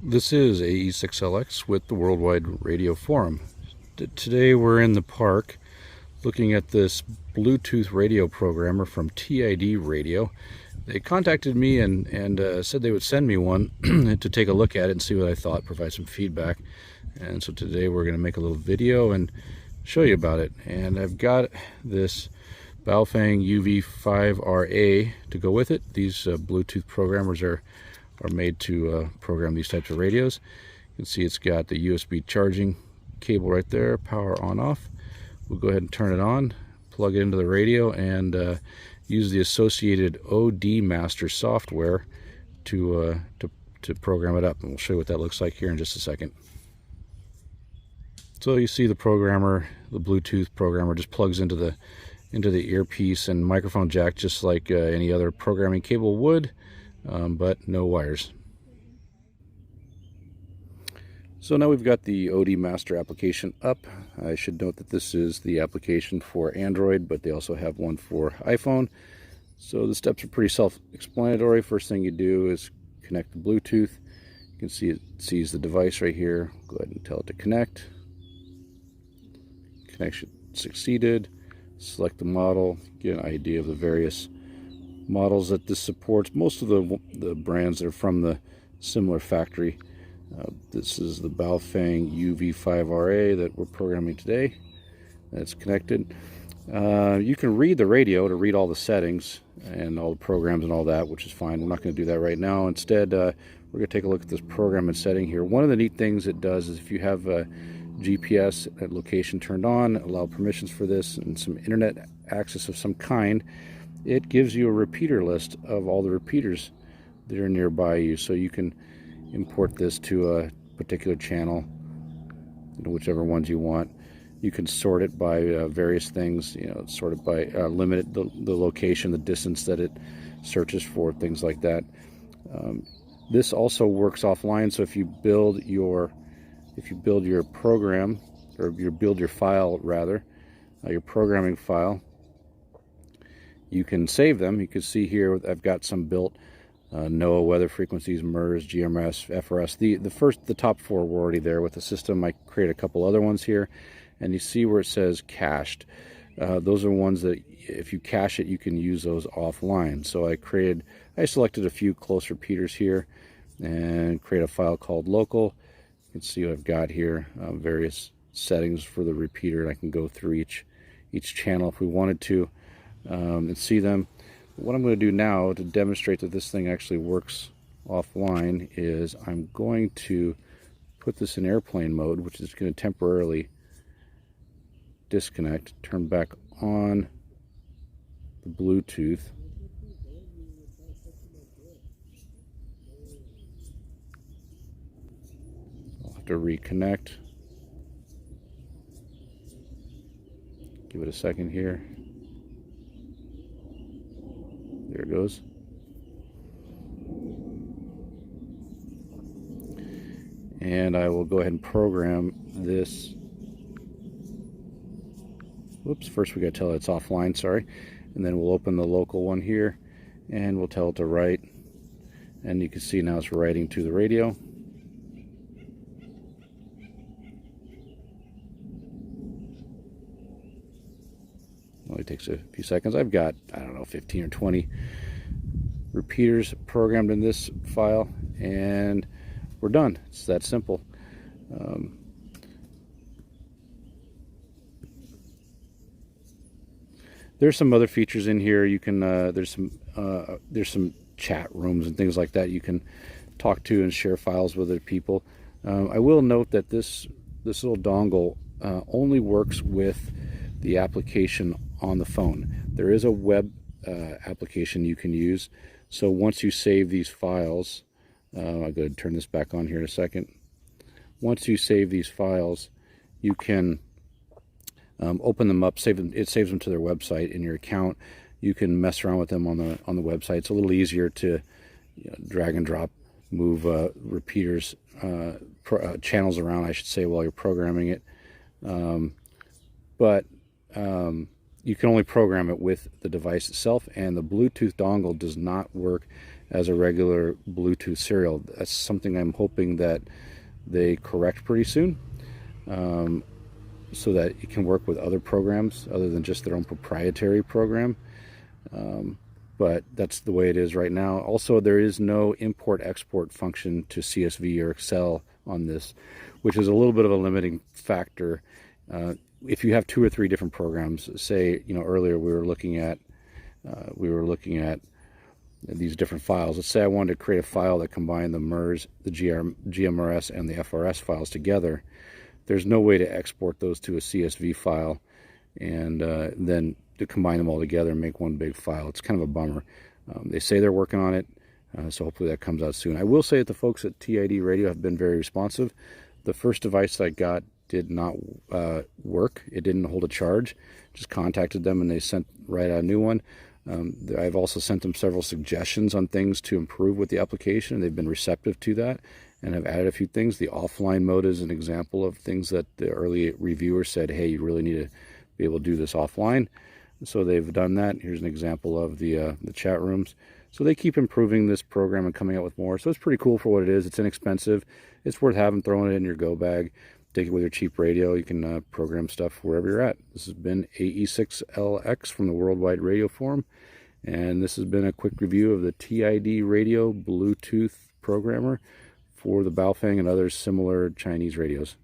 This is AE6LX with the Worldwide Radio Forum. Today we're in the park looking at this Bluetooth radio programmer from Tidradio. They contacted me and said they would send me one to take a look at it and see what I thought, provide some feedback. And so today we're going to make a little video and show you about it. And I've got this Baofeng UV5RA to go with it. These Bluetooth programmers are made to program these types of radios. You can see it's got the USB charging cable right there, power on off. We'll go ahead and turn it on, plug it into the radio, and use the associated OD Master software to program it up. And we'll show you what that looks like here in just a second. So you see the programmer, the Bluetooth programmer, just plugs into the earpiece and microphone jack, just like any other programming cable would. But no wires. So now we've got the OD Master application up. I should note that this is the application for Android, but they also have one for iPhone. So the steps are pretty self-explanatory. First thing you do is connect the Bluetooth. You can see it sees the device right here. Go ahead and tell it to connect. Connection succeeded. Select the model, get an idea of the various models that this supports. Most of the brands are from the similar factory. This is the Baofeng UV5RA that we're programming today. That's connected. You can read the radio to read all the settings and all the programs and all that, which is fine. We're not going to do that right now. Instead, we're going to take a look at this program and setting here. One of the neat things it does is if you have GPS at location turned on, allow permissions for this, and some internet access of some kind, it gives you a repeater list of all the repeaters that are nearby you, so you can import this to a particular channel, whichever ones you want. You can sort it by various things, sort it by limit the location, the distance that it searches for, things like that. This also works offline, so if you build your program, or you build your file rather, your programming file, you can save them. You can see here I've got some built NOAA weather frequencies, MERS, GMS, FRS. The top four were already there with the system. I create a couple other ones here, and you see where it says cached. Those are ones that if you cache it, you can use those offline. So I selected a few close repeaters here and create a file called local. You can see what I've got here, various settings for the repeater. I can go through each channel if we wanted to. And see them. What I'm going to do now to demonstrate that this thing actually works offline is I'm going to put this in airplane mode, which is going to temporarily disconnect, turn back on the Bluetooth. I'll have to reconnect. Give it a second here. There it goes. And I will go ahead and program this. Whoops, first we got to tell it it's offline, sorry. And then we'll open the local one here and we'll tell it to write. And you can see now it's writing to the radio. Only takes a few seconds. I've got, I don't know, 15 or 20 repeaters programmed in this file, and we're done. It's that simple. There's some other features in here. You can there's some chat rooms and things like that you can talk to and share files with other people. I will note that this little dongle only works with the application on the phone. There is a web application you can use. So once you save these files, I'll go ahead and turn this back on here in a second. Once you save these files, you can open them up, save them. It saves them to their website in your account. You can mess around with them on the website. It's a little easier to drag and drop, move repeaters, channels around, I should say, while you're programming it. But you can only program it with the device itself, and the Bluetooth dongle does not work as a regular Bluetooth serial. That's something I'm hoping that they correct pretty soon, so that it can work with other programs other than just their own proprietary program. But that's the way it is right now. Also, there is no import-export function to CSV or Excel on this, which is a little bit of a limiting factor. If you have 2 or 3 different programs, say, earlier we were looking at these different files. Let's say I wanted to create a file that combined the MERS, the GMRS, and the FRS files together. There's no way to export those to a CSV file and then to combine them all together and make one big file. It's kind of a bummer. They say they're working on it, so hopefully that comes out soon. I will say that the folks at Tidradio have been very responsive. The first device I got did not work. It didn't hold a charge. Just contacted them and they sent right out a new one. I've also sent them several suggestions on things to improve with the application. They've been receptive to that and have added a few things. The offline mode is an example of things that the early reviewers said, hey, you really need to be able to do this offline. So they've done that. Here's an example of the chat rooms. So they keep improving this program and coming out with more. So it's pretty cool for what it is. It's inexpensive. It's worth having, throwing it in your go bag. Take it with your cheap radio. You can program stuff wherever you're at. This has been AE6LX from the Worldwide Radio Forum. And this has been a quick review of the Tidradio Bluetooth programmer for the Baofeng and other similar Chinese radios.